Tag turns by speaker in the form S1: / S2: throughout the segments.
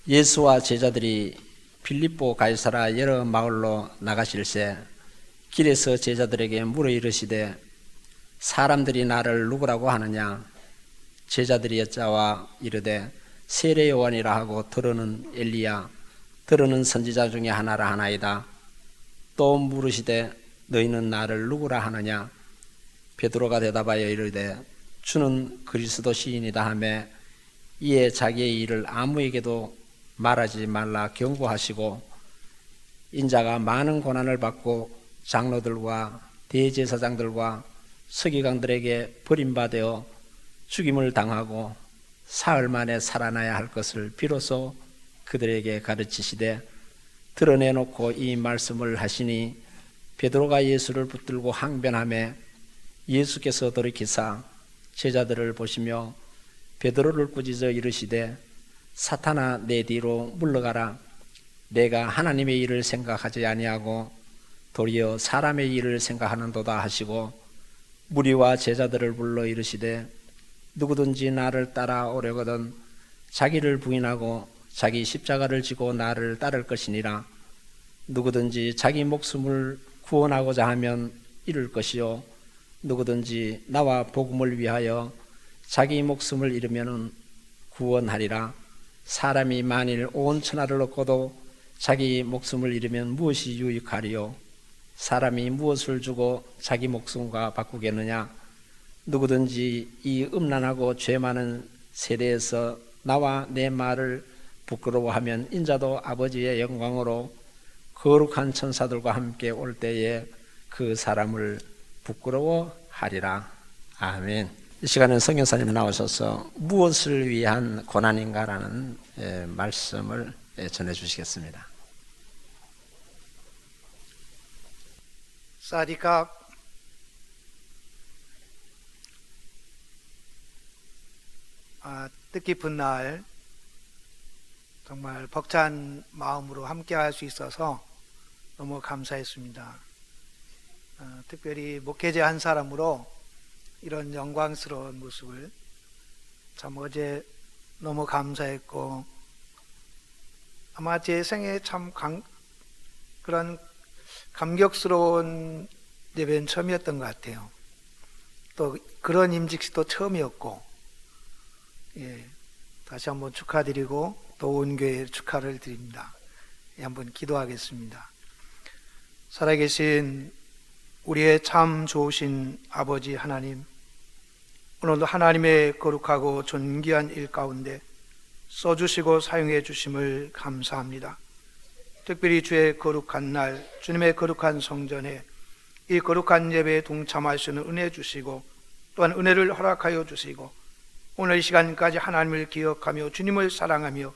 S1: 예수와 제자들이 빌립보 가이사라 여러 마을로 나가실새 길에서 제자들에게 물어 이르시되 사람들이 나를 누구라고 하느냐? 제자들이 여짜와 이르되 세례 요한이라 하고 들어는 엘리야 들어는 선지자 중에 하나라 하나이다. 또 물으시되 너희는 나를 누구라 하느냐? 베드로가 대답하여 이르되 주는 그리스도 시인이다 하매 이에 자기의 일을 아무에게도 말하지 말라 경고하시고 인자가 많은 고난을 받고 장로들과 대제사장들과 서기관들에게 버림받아 죽임을 당하고 사흘 만에 살아나야 할 것을 비로소 그들에게 가르치시되 드러내놓고 이 말씀을 하시니 베드로가 예수를 붙들고 항변하매 예수께서 돌이키사 제자들을 보시며 베드로를 꾸짖어 이르시되 사탄아 내 뒤로 물러가라. 내가 하나님의 일을 생각하지 아니하고 도리어 사람의 일을 생각하는도다 하시고 무리와 제자들을 불러 이르시되 누구든지 나를 따라오려거든 자기를 부인하고 자기 십자가를 지고 나를 따를 것이니라. 누구든지 자기 목숨을 구원하고자 하면 잃을 것이요 누구든지 나와 복음을 위하여 자기 목숨을 잃으면 구원하리라. 사람이 만일 온 천하를 얻고도 자기 목숨을 잃으면 무엇이 유익하리요? 사람이 무엇을 주고 자기 목숨과 바꾸겠느냐? 누구든지 이 음란하고 죄 많은 세대에서 나와 내 말을 부끄러워하면 인자도 아버지의 영광으로 거룩한 천사들과 함께 올 때에 그 사람을 부끄러워하리라. 아멘. 이 시간에 성경사님 나오셔서 무엇을 위한 고난인가라는 말씀을 전해주시겠습니다.
S2: 사디캅 뜻깊은 날 정말 벅찬 마음으로 함께 할 수 있어서 너무 감사했습니다. 특별히 목회자 한 사람으로 이런 영광스러운 모습을 참 어제 너무 감사했고 아마 제 생에 참 그런 감격스러운 예배는 처음이었던 것 같아요. 또 그런 임직식도 처음이었고 다시 한번 축하드리고 또 온 교회에 축하를 드립니다. 한번 기도하겠습니다. 살아계신 우리의 참 좋으신 아버지 하나님, 오늘도 하나님의 거룩하고 존귀한 일 가운데 써주시고 사용해 주심을 감사합니다. 특별히 주의 거룩한 날, 주님의 거룩한 성전에 이 거룩한 예배에 동참할 수 있는 은혜 주시고 또한 은혜를 허락하여 주시고 오늘 이 시간까지 하나님을 기억하며 주님을 사랑하며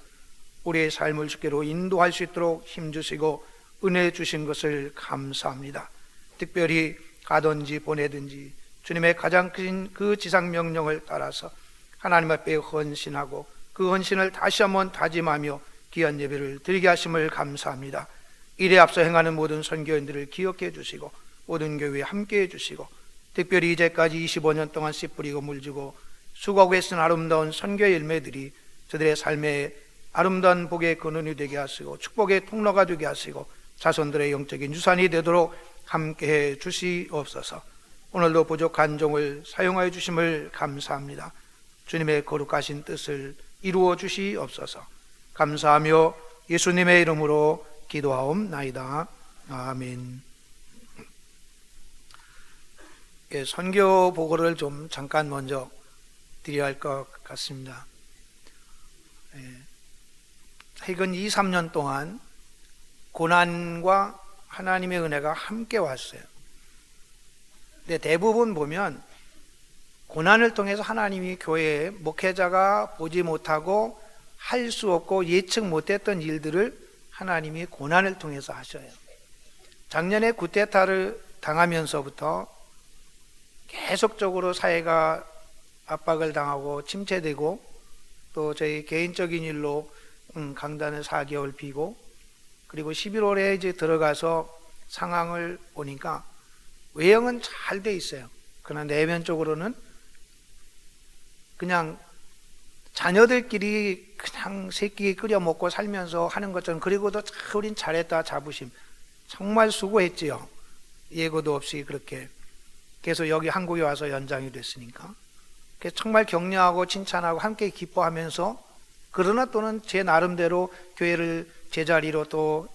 S2: 우리의 삶을 주께로 인도할 수 있도록 힘주시고 은혜 주신 것을 감사합니다. 특별히 가든지 보내든지 주님의 가장 큰 그 지상명령을 따라서 하나님 앞에 헌신하고 그 헌신을 다시 한번 다짐하며 귀한 예배를 드리게 하심을 감사합니다. 이래 앞서 행하는 모든 선교인들을 기억해 주시고 모든 교회에 함께해 주시고 특별히 이제까지 25년 동안 씨 뿌리고 물주고 수고하고 애쓴 아름다운 선교의 열매들이 저들의 삶에 아름다운 복의 근원이 되게 하시고 축복의 통로가 되게 하시고 자손들의 영적인 유산이 되도록 함께해 주시옵소서. 오늘도 부족한 종을 사용하여 주심을 감사합니다. 주님의 거룩하신 뜻을 이루어 주시옵소서. 감사하며 예수님의 이름으로 기도하옵나이다. 아멘. 선교 보고를 좀 잠깐 먼저 드려야 할 것 같습니다. 최근 2, 3년 동안 고난과 하나님의 은혜가 함께 왔어요. 근데 대부분 보면 고난을 통해서 하나님이 교회에 목회자가 보지 못하고 할 수 없고 예측 못했던 일들을 하나님이 고난을 통해서 하셔요. 작년에 쿠데타를 당하면서부터 계속적으로 사회가 압박을 당하고 침체되고 또 저희 개인적인 일로 강단을 4개월 비고 그리고 11월에 이제 들어가서 상황을 보니까 외형은 잘 돼 있어요. 그러나 내면적으로는 그냥 자녀들끼리 그냥 새끼 끓여 먹고 살면서 하는 것처럼, 그리고도 우린 잘했다 자부심. 정말 수고했지요. 예고도 없이 그렇게. 그래서 여기 한국에 와서 연장이 됐으니까. 그래서 정말 격려하고 칭찬하고 함께 기뻐하면서, 그러나 또는 제 나름대로 교회를 제자리로 또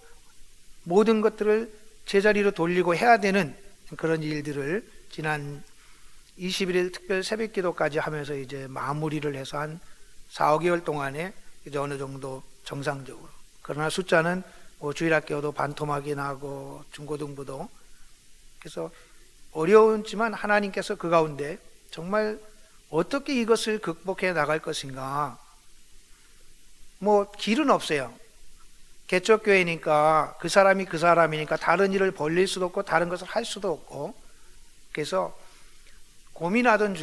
S2: 모든 것들을 제자리로 돌리고 해야 되는 그런 일들을 지난 21일 특별 새벽 기도까지 하면서 이제 마무리를 해서 한 4, 5개월 동안에 이제 어느 정도 정상적으로. 그러나 숫자는 뭐 주일학교도 반토막이 나고 중고등부도. 그래서 어려웠지만 하나님께서 그 가운데 정말 어떻게 이것을 극복해 나갈 것인가. 뭐 길은 없어요. 개척교회니까 그 사람이니까 다른 일을 벌릴 수도 없고 다른 것을 할 수도 없고. 그래서 고민하던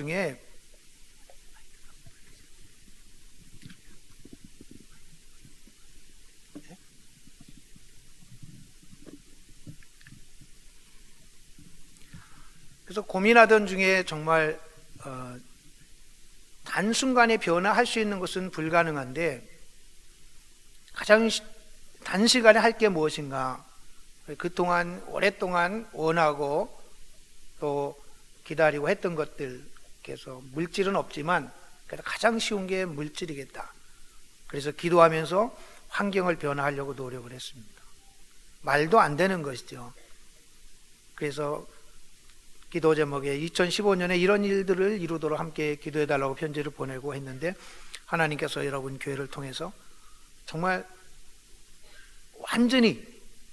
S2: 중에 정말 단순간에 변화할 수 있는 것은 불가능한데 가장 단시간에 할 게 무엇인가. 그동안 오랫동안 원하고 또 기다리고 했던 것들. 그래서 물질은 없지만 그래도 가장 쉬운 게 물질이겠다. 그래서 기도하면서 환경을 변화하려고 노력을 했습니다. 말도 안 되는 것이죠. 그래서 기도 제목에 2015년에 이런 일들을 이루도록 함께 기도해달라고 편지를 보내고 했는데, 하나님께서 여러분 교회를 통해서 정말 완전히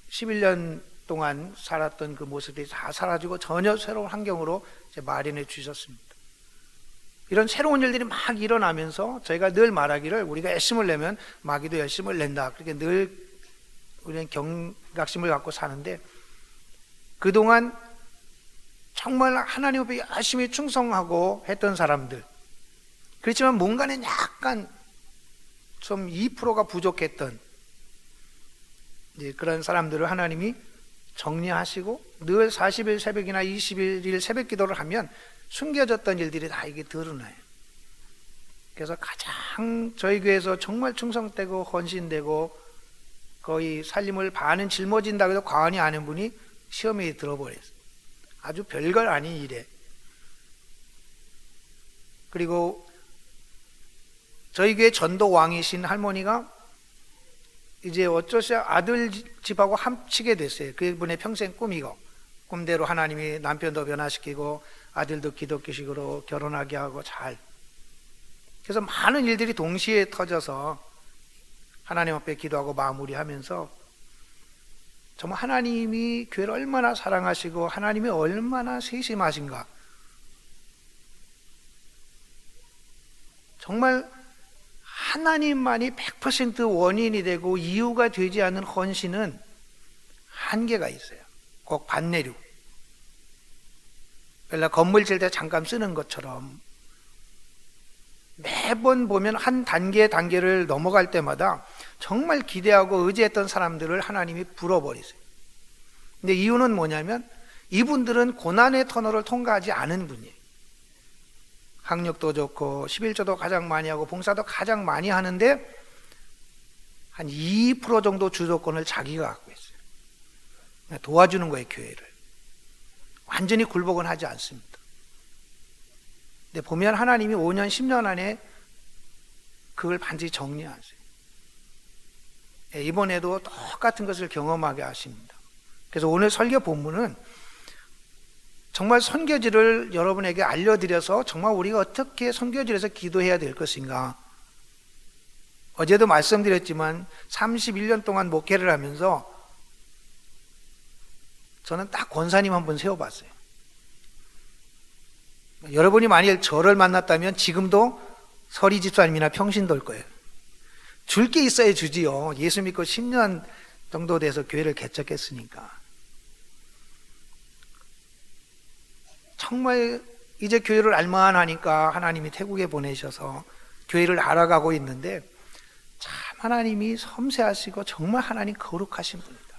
S2: 11년 동안 살았던 그 모습이 다 사라지고 전혀 새로운 환경으로 마련해 주셨습니다. 이런 새로운 일들이 막 일어나면서 저희가 늘 말하기를, 우리가 열심을 내면 마귀도 열심을 낸다. 그렇게 늘 우리는 경각심을 갖고 사는데, 그동안 정말 하나님 앞에 열심히 충성하고 했던 사람들, 그렇지만 뭔가는 약간 좀 2%가 부족했던 이제 그런 사람들을 하나님이 정리하시고, 늘 40일 새벽이나 21일 새벽 기도를 하면 숨겨졌던 일들이 다 이게 드러나요. 그래서 가장 저희 교회에서 정말 충성되고 헌신되고 거의 살림을 반은 짊어진다고 해도 과언이 아닌 분이 시험에 들어버렸어요. 아주 별걸 아닌 일에. 그리고 저희 교회 전도왕이신 할머니가 이제 어쩌시 아들 집하고 합치게 됐어요. 그분의 평생 꿈이고, 꿈대로 하나님이 남편도 변화시키고 아들도 기독교식으로 결혼하게 하고 잘. 그래서 많은 일들이 동시에 터져서 하나님 앞에 기도하고 마무리하면서 정말 하나님이 교회를 얼마나 사랑하시고 하나님이 얼마나 세심하신가. 정말 하나님만이 100% 원인이 되고 이유가 되지 않는 헌신은 한계가 있어요. 꼭 반내류. 건물 질 때 잠깐 쓰는 것처럼 매번 보면 한 단계를 넘어갈 때마다 정말 기대하고 의지했던 사람들을 하나님이 불어버리세요. 근데 이유는 뭐냐면 이분들은 고난의 터널을 통과하지 않은 분이에요. 학력도 좋고 11조도 가장 많이 하고 봉사도 가장 많이 하는데 한 2% 정도 주도권을 자기가 갖고 있어요. 도와주는 거예요, 교회를. 완전히 굴복은 하지 않습니다. 근데 보면 하나님이 5년, 10년 안에 그걸 반드시 정리하세요. 이번에도 똑같은 것을 경험하게 하십니다. 그래서 오늘 설교 본문은 정말 선교지를 여러분에게 알려드려서 정말 우리가 어떻게 선교지에서 기도해야 될 것인가. 어제도 말씀드렸지만 31년 동안 목회를 하면서 저는 딱 권사님 한 분 세워봤어요. 여러분이 만일 저를 만났다면 지금도 서리 집사님이나 평신도일 거예요. 줄 게 있어야 주지요. 예수 믿고 10년 정도 돼서 교회를 개척했으니까. 정말 이제 교회를 알만하니까 하나님이 태국에 보내셔서 교회를 알아가고 있는데 참 하나님이 섬세하시고 정말 하나님 거룩하신 분이다.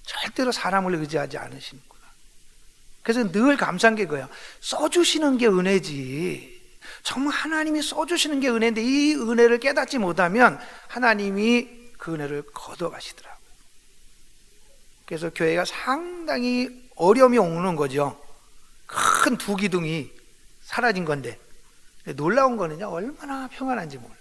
S2: 절대로 사람을 의지하지 않으시는구나. 그래서 늘 감사한 게 그거야. 써주시는 게 은혜지. 정말 하나님이 써주시는 게 은혜인데 이 은혜를 깨닫지 못하면 하나님이 그 은혜를 거둬가시더라고요. 그래서 교회가 상당히 어려움이 오는 거죠. 큰 두 기둥이 사라진 건데, 놀라운 거는요, 얼마나 평안한지 몰라요.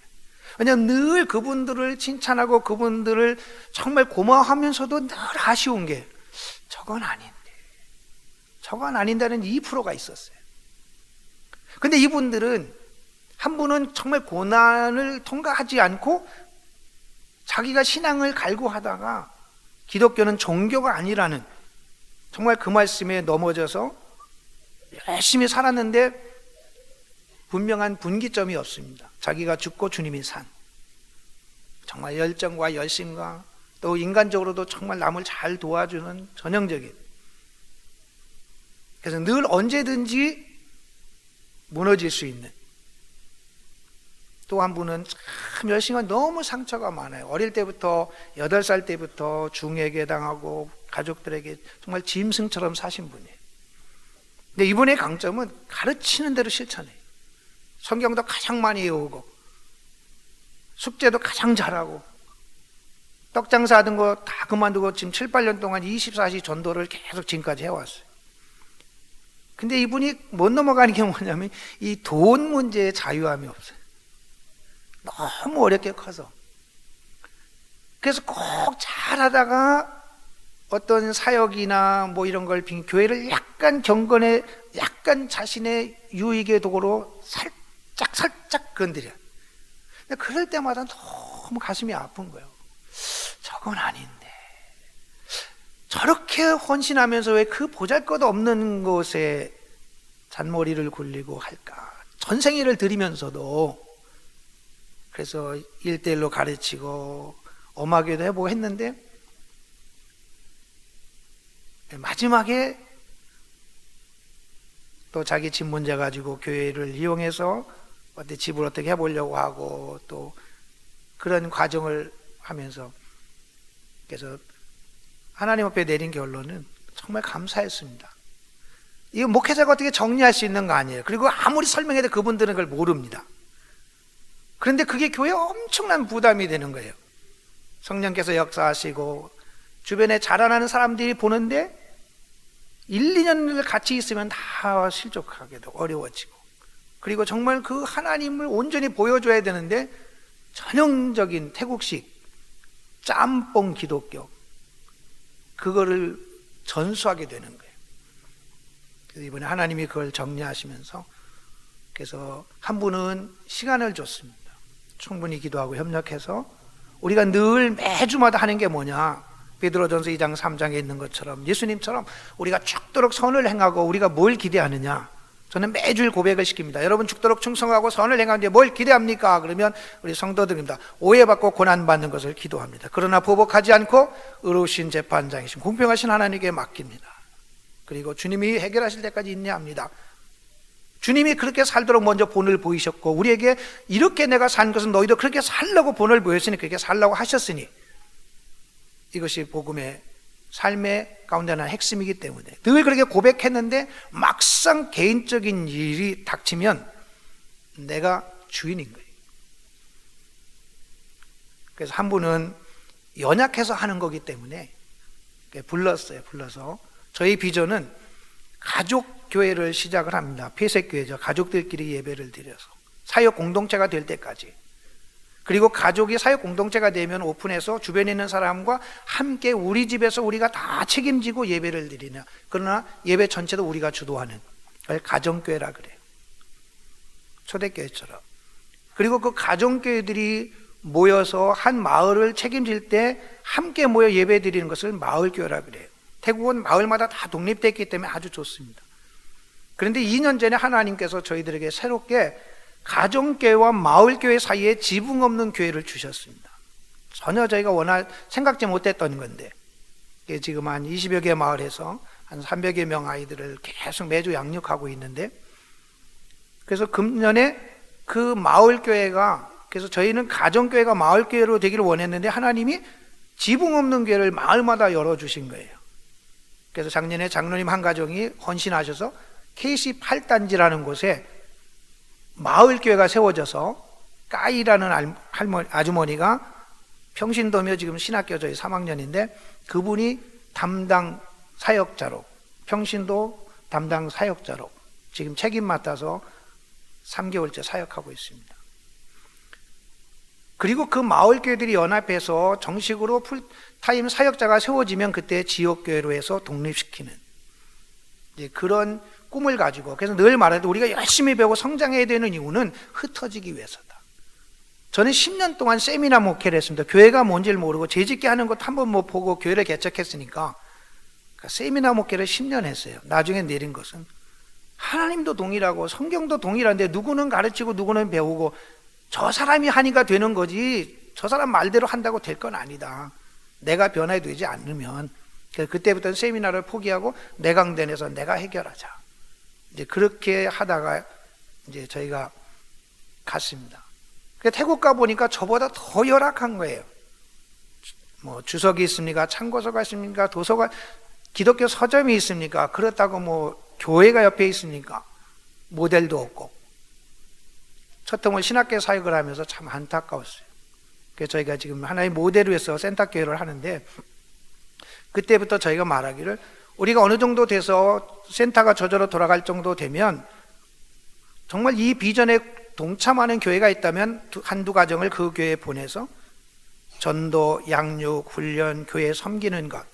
S2: 왜냐하면 늘 그분들을 칭찬하고 그분들을 정말 고마워하면서도 늘 아쉬운 게 저건 아닌다는 2%가 있었어요. 근데 이분들은, 한 분은 정말 고난을 통과하지 않고 자기가 신앙을 갈구하다가 기독교는 종교가 아니라는 정말 그 말씀에 넘어져서 열심히 살았는데 분명한 분기점이 없습니다. 자기가 죽고 주님이 산, 정말 열정과 열심과 또 인간적으로도 정말 남을 잘 도와주는 전형적인, 그래서 늘 언제든지 무너질 수 있는. 또 한 분은 참 열심히 너무 상처가 많아요. 어릴 때부터 8살 때부터 중에게 당하고 가족들에게 정말 짐승처럼 사신 분이에요. 근데 이분의 강점은 가르치는 대로 실천해요. 성경도 가장 많이 외우고 숙제도 가장 잘하고 떡장사 하던 거 다 그만두고 지금 7, 8년 동안 24시 전도를 계속 지금까지 해왔어요. 근데 이분이 못 넘어가는 게 뭐냐면 이 돈 문제에 자유함이 없어요. 너무 어렵게 커서. 그래서 꼭 잘하다가 어떤 사역이나 뭐 이런 걸 교회를 약간 경건에 약간 자신의 유익의 도구로 살짝 건드려. 근데 그럴 때마다 너무 가슴이 아픈 거예요. 저건 아닌데 저렇게 헌신하면서 왜 그 보잘것없는 곳에 잔머리를 굴리고 할까? 전생애를 드리면서도. 그래서 1:1로 가르치고 엄하게도 해보고 했는데 마지막에 또 자기 집 문제 가지고 교회를 이용해서 어때 집을 어떻게 해보려고 하고 또 그런 과정을 하면서, 그래서 하나님 앞에 내린 결론은 정말 감사했습니다. 이거 목회자가 어떻게 정리할 수 있는 거 아니에요. 그리고 아무리 설명해도 그분들은 그걸 모릅니다. 그런데 그게 교회에 엄청난 부담이 되는 거예요. 성령께서 역사하시고 주변에 자라나는 사람들이 보는데 1, 2년을 같이 있으면 다 실족하게도 어려워지고, 그리고 정말 그 하나님을 온전히 보여줘야 되는데 전형적인 태국식 짬뽕 기독교, 그거를 전수하게 되는 거예요. 그래서 이번에 하나님이 그걸 정리하시면서, 그래서 한 분은 시간을 줬습니다. 충분히 기도하고 협력해서 우리가 늘 매주마다 하는 게 뭐냐, 베드로전서 2장 3장에 있는 것처럼 예수님처럼 우리가 죽도록 선을 행하고 우리가 뭘 기대하느냐, 저는 매주일 고백을 시킵니다. 여러분 죽도록 충성하고 선을 행하는데 뭘 기대합니까? 그러면 우리 성도들입니다. 오해받고 고난받는 것을 기도합니다. 그러나 보복하지 않고 의로우신 재판장이신 공평하신 하나님께 맡깁니다. 그리고 주님이 해결하실 때까지 인내합니다. 주님이 그렇게 살도록 먼저 본을 보이셨고 우리에게 이렇게 내가 산 것은 너희도 그렇게 살라고 본을 보였으니 그렇게 살라고 하셨으니, 이것이 복음의 삶의 가운데 하나의 핵심이기 때문에 늘 그렇게 고백했는데 막상 개인적인 일이 닥치면 내가 주인인 거예요. 그래서 한 분은 연약해서 하는 거기 때문에 불러서 저희 비전은 가족교회를 시작을 합니다. 폐색교회죠. 가족들끼리 예배를 드려서 사역 공동체가 될 때까지. 그리고 가족이 사역 공동체가 되면 오픈해서 주변에 있는 사람과 함께 우리 집에서 우리가 다 책임지고 예배를 드리냐. 그러나 예배 전체도 우리가 주도하는, 그걸 가정교회라 그래요. 초대교회처럼. 그리고 그 가정교회들이 모여서 한 마을을 책임질 때 함께 모여 예배 드리는 것을 마을교회라 그래요. 태국은 마을마다 다 독립됐기 때문에 아주 좋습니다. 그런데 2년 전에 하나님께서 저희들에게 새롭게 가정교회와 마을교회 사이에 지붕 없는 교회를 주셨습니다. 전혀 저희가 생각지 못했던 건데, 지금 한 20여 개 마을에서 한 300여 명 아이들을 계속 매주 양육하고 있는데, 그래서 금년에 그 마을교회가, 그래서 저희는 가정교회가 마을교회로 되기를 원했는데 하나님이 지붕 없는 교회를 마을마다 열어주신 거예요. 그래서 작년에 장로님 한 가정이 헌신하셔서 KC 8단지라는 곳에 마을교회가 세워져서 까이라는 아주머니가 평신도며 지금 신학교 저희 3학년인데 그분이 담당 사역자로, 평신도 담당 사역자로 지금 책임 맡아서 3개월째 사역하고 있습니다. 그리고 그 마을교회들이 연합해서 정식으로 풀타임 사역자가 세워지면 그때 지역교회로 해서 독립시키는 이제 그런 꿈을 가지고, 그래서 늘 말해도 우리가 열심히 배우고 성장해야 되는 이유는 흩어지기 위해서다. 저는 10년 동안 세미나 목회를 했습니다. 교회가 뭔지를 모르고 재짓게 하는 것도 한번 못 보고 교회를 개척했으니까 세미나 목회를 10년 했어요. 나중에 내린 것은 하나님도 동일하고 성경도 동일한데 누구는 가르치고 누구는 배우고 저 사람이 하니까 되는 거지 저 사람 말대로 한다고 될 건 아니다. 내가 변화해야 되지 않으면. 그래서 그때부터는 세미나를 포기하고 내강단에서 내가 해결하자. 이제 그렇게 하다가 이제 저희가 갔습니다. 태국 가 보니까 저보다 더 열악한 거예요. 뭐 주석이 있습니까? 참고서가 있습니까? 도서관, 기독교 서점이 있습니까? 그렇다고 뭐 교회가 옆에 있습니까? 모델도 없고. 처통을 신학교 사역을 하면서 참 안타까웠어요. 그래서 저희가 지금 하나의 모델을 위해서 센터교회를 하는데 그때부터 저희가 말하기를 우리가 어느 정도 돼서 센터가 저절로 돌아갈 정도 되면 정말 이 비전에 동참하는 교회가 있다면 한두 가정을 그 교회에 보내서 전도, 양육, 훈련, 교회 섬기는 것,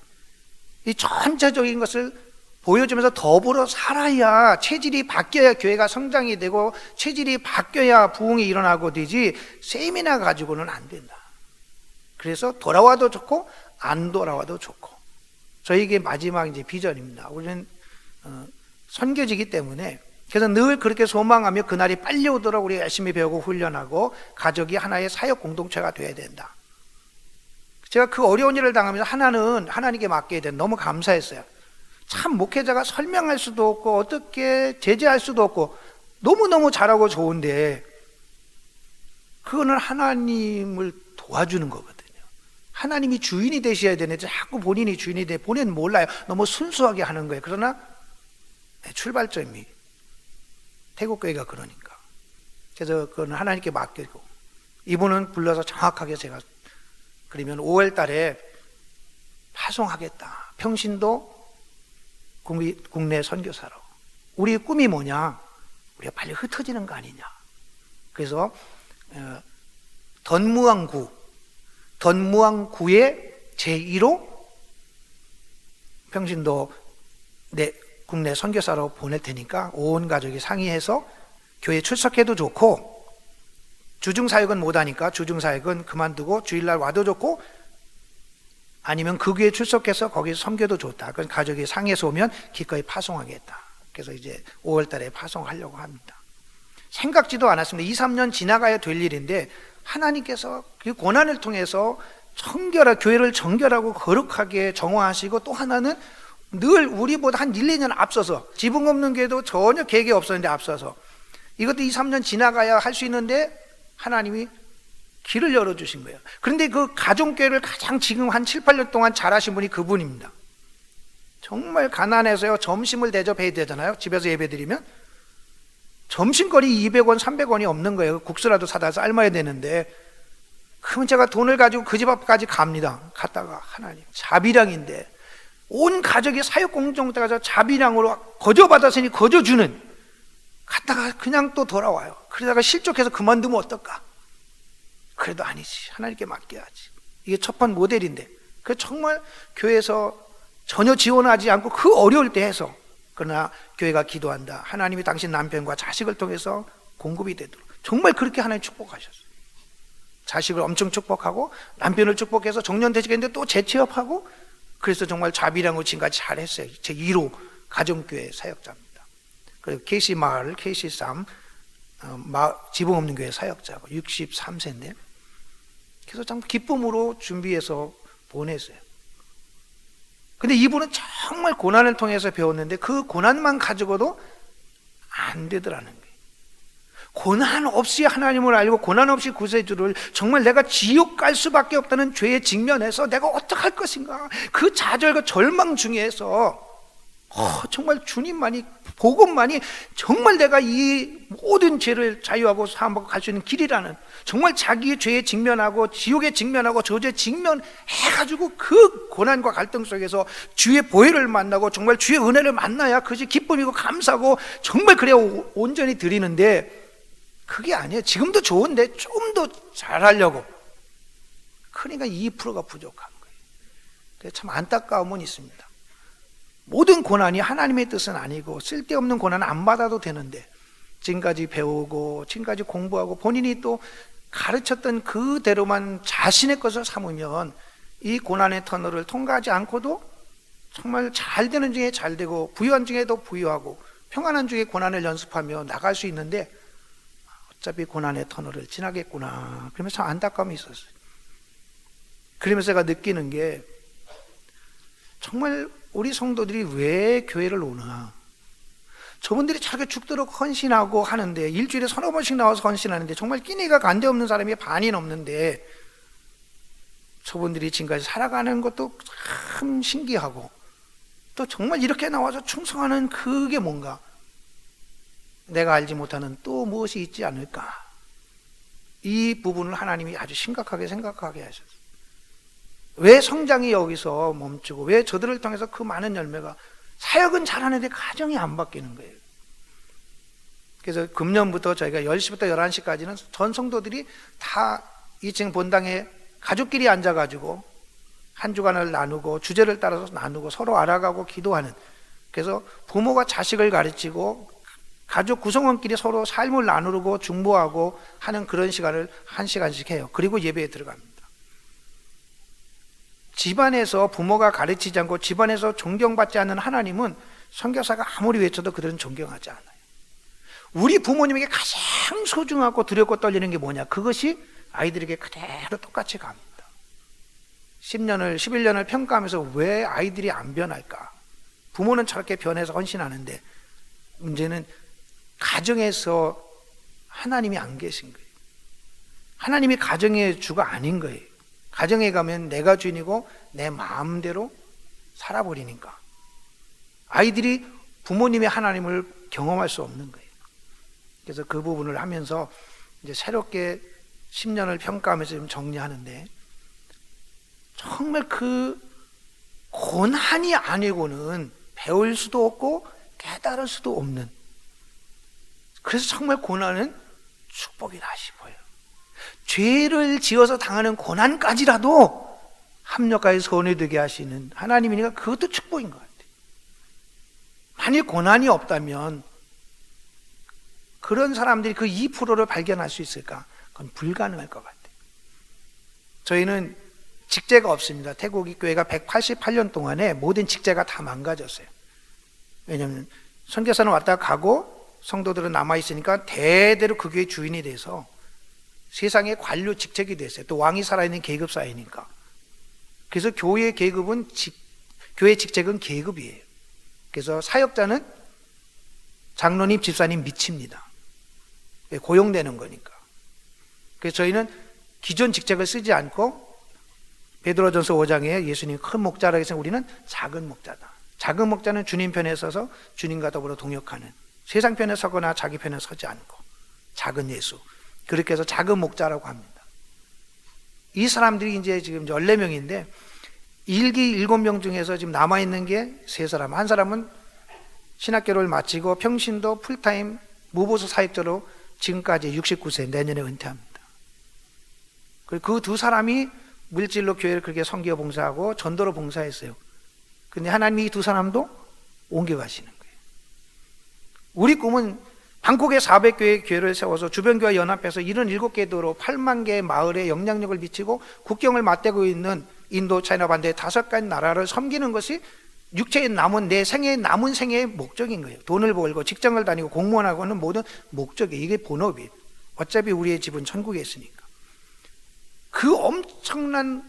S2: 이 전체적인 것을 보여주면서 더불어 살아야 체질이 바뀌어야 교회가 성장이 되고 체질이 바뀌어야 부흥이 일어나고 되지 세미나 가지고는 안 된다. 그래서 돌아와도 좋고 안 돌아와도 좋고 저희에게 마지막 이제 비전입니다. 우리는 선교지기 때문에 그래서 늘 그렇게 소망하며 그날이 빨리 오도록 우리 열심히 배우고 훈련하고 가족이 하나의 사역 공동체가 돼야 된다. 제가 그 어려운 일을 당하면서 하나는 하나님께 맡겨야 된다. 너무 감사했어요. 참 목회자가 설명할 수도 없고 어떻게 제재할 수도 없고 너무너무 잘하고 좋은데 그거는 하나님을 도와주는 거거든요. 하나님이 주인이 되셔야 되는데 자꾸 본인이 주인이 돼. 본인은 몰라요. 너무 순수하게 하는 거예요. 그러나 출발점이 태국교회가 그러니까. 그래서 그건 하나님께 맡기고 이분은 불러서 정확하게 제가 그러면 5월 달에 파송하겠다. 평신도 국내 선교사로. 우리 꿈이 뭐냐? 우리가 빨리 흩어지는 거 아니냐. 그래서 던무항구의 제1호 평신도 국내 선교사로 보낼 테니까 온 가족이 상의해서 교회 출석해도 좋고 주중사역은 못하니까 주중사역은 그만두고 주일날 와도 좋고 아니면 그 교회 출석해서 거기서 섬겨도 좋다. 그건 가족이 상의해서 오면 기꺼이 파송하겠다. 그래서 이제 5월 달에 파송하려고 합니다. 생각지도 않았습니다. 2, 3년 지나가야 될 일인데 하나님께서 그 고난을 통해서 교회를 정결하고 거룩하게 정화하시고 또 하나는 늘 우리보다 한 1, 2년 앞서서 지붕 없는 교회도 전혀 계획이 없었는데 앞서서 이것도 2, 3년 지나가야 할 수 있는데 하나님이 길을 열어주신 거예요. 그런데 그 가정교회를 가장 지금 한 7, 8년 동안 잘하신 분이 그분입니다. 정말 가난해서요. 점심을 대접해야 되잖아요. 집에서 예배드리면 점심거리 200원, 300원이 없는 거예요. 국수라도 사다 삶아야 되는데 그러면 제가 돈을 가지고 그 집 앞까지 갑니다. 갔다가 하나님 자비량인데 온 가족이 사역공동체가 자비량으로 거저받았으니 거저주는 갔다가 그냥 또 돌아와요. 그러다가 실족해서 그만두면 어떨까? 그래도 아니지. 하나님께 맡겨야지. 이게 첫 번 모델인데 그 정말 교회에서 전혀 지원하지 않고 그 어려울 때 해서 그러나 교회가 기도한다. 하나님이 당신 남편과 자식을 통해서 공급이 되도록 정말 그렇게 하나님 축복하셨어요. 자식을 엄청 축복하고 남편을 축복해서 정년퇴직했는데 또 재취업하고 그래서 정말 자비량으로 지금까지 잘했어요. 제 1호 가정교회 사역자입니다. 그리고 KC 마을, KC 쌈 지붕 없는 교회 사역자고 63세인데 그래서 참 기쁨으로 준비해서 보냈어요. 근데 이분은 정말 고난을 통해서 배웠는데 그 고난만 가지고도 안 되더라는 거예요. 고난 없이 하나님을 알고 고난 없이 구세주를 정말 내가 지옥 갈 수밖에 없다는 죄에 직면해서 내가 어떡할 것인가 그 좌절과 절망 중에서 정말 주님만이, 복음만이 정말 내가 이 모든 죄를 자유하고 사함받고 갈 수 있는 길이라는, 정말 자기의 죄에 직면하고 지옥에 직면하고 저주에 직면해가지고 그 고난과 갈등 속에서 주의 보혈을 만나고 정말 주의 은혜를 만나야 그것이 기쁨이고 감사고 정말 그래야 온전히 드리는데, 그게 아니에요. 지금도 좋은데 좀 더 잘하려고, 그러니까 2%가 부족한 거예요. 그래서 참 안타까움은 있습니다. 모든 고난이 하나님의 뜻은 아니고 쓸데없는 고난은 안 받아도 되는데, 지금까지 배우고 지금까지 공부하고 본인이 또 가르쳤던 그대로만 자신의 것을 삼으면 이 고난의 터널을 통과하지 않고도 정말 잘 되는 중에 잘 되고 부유한 중에도 부유하고 평안한 중에 고난을 연습하며 나갈 수 있는데, 어차피 고난의 터널을 지나겠구나, 그러면서 안타까움이 있었어요. 그러면서 제가 느끼는 게, 정말 우리 성도들이 왜 교회를 오나, 저분들이 저렇게 죽도록 헌신하고 하는데, 일주일에 서너 번씩 나와서 헌신하는데 정말 끼니가 간데 없는 사람이 반이 넘는데, 저분들이 지금까지 살아가는 것도 참 신기하고, 또 정말 이렇게 나와서 충성하는 그게 뭔가, 내가 알지 못하는 또 무엇이 있지 않을까, 이 부분을 하나님이 아주 심각하게 생각하게 하셨어요. 왜 성장이 여기서 멈추고, 왜 저들을 통해서 그 많은 열매가, 사역은 잘하는데 가정이 안 바뀌는 거예요. 그래서 금년부터 저희가 10시부터 11시까지는 전 성도들이 다 2층 본당에 가족끼리 앉아가지고 한 주간을 나누고 주제를 따라서 나누고 서로 알아가고 기도하는, 그래서 부모가 자식을 가르치고 가족 구성원끼리 서로 삶을 나누고 중보하고 하는 그런 시간을 1시간씩 해요. 그리고 예배에 들어갑니다. 집안에서 부모가 가르치지 않고 집안에서 존경받지 않는 하나님은 선교사가 아무리 외쳐도 그들은 존경하지 않아요. 우리 부모님에게 가장 소중하고 두렵고 떨리는 게 뭐냐, 그것이 아이들에게 그대로 똑같이 갑니다. 10년을 11년을 평가하면서 왜 아이들이 안 변할까, 부모는 저렇게 변해서 헌신하는데, 문제는 가정에서 하나님이 안 계신 거예요. 하나님이 가정의 주가 아닌 거예요. 가정에 가면 내가 주인이고 내 마음대로 살아버리니까 아이들이 부모님의 하나님을 경험할 수 없는 거예요. 그래서 그 부분을 하면서 이제 새롭게 10년을 평가하면서 좀 정리하는데, 정말 그 고난이 아니고는 배울 수도 없고 깨달을 수도 없는, 그래서 정말 고난은 축복이다 싶어요. 죄를 지어서 당하는 고난까지라도 합력하여 선이 되게 하시는 하나님이니까 그것도 축복인 것 같아요. 만일 고난이 없다면 그런 사람들이 그 2%를 발견할 수 있을까? 그건 불가능할 것 같아요. 저희는 직제가 없습니다. 태국이 교회가 188년 동안에 모든 직제가 다 망가졌어요. 왜냐하면 선교사는 왔다 가고 성도들은 남아있으니까 대대로 그 교회 주인이 돼서 세상의 관료 직책이 됐어요. 또 왕이 살아있는 계급 사회니까. 그래서 교회의 계급은 교회 직책은 계급이에요. 그래서 사역자는 장로님, 집사님 밑입니다. 고용되는 거니까. 그래서 저희는 기존 직책을 쓰지 않고 베드로전서 5장에 예수님 큰 목자라고 해서 우리는 작은 목자다. 작은 목자는 주님 편에 서서 주님과 더불어 동역하는, 세상 편에 서거나 자기 편에 서지 않고 작은 예수, 그렇게 해서 작은 목자라고 합니다. 이 사람들이 이제 지금 14명인데 1기 7명 중에서 지금 남아있는 게 3사람. 한 사람은 신학교를 마치고 평신도 풀타임 무보수 사역자로 지금까지 69세, 내년에 은퇴합니다. 그리고 그 2사람이 물질로 교회를 그렇게 선교 봉사하고 전도로 봉사했어요. 근데 하나님이 이 2사람도 옮겨가시는 거예요. 우리 꿈은 방콕에 400교회 교회를 세워서 주변교회 연합해서 77개 도로 8만 개의 마을에 영향력을 미치고 국경을 맞대고 있는 인도, 차이나 반대 5가지 나라를 섬기는 것이 육체에 남은 내 생애, 남은 생애의 목적인 거예요. 돈을 벌고 직장을 다니고 공무원하고 하는 모든 목적이, 이게 본업이에요. 어차피 우리의 집은 천국에 있으니까. 그 엄청난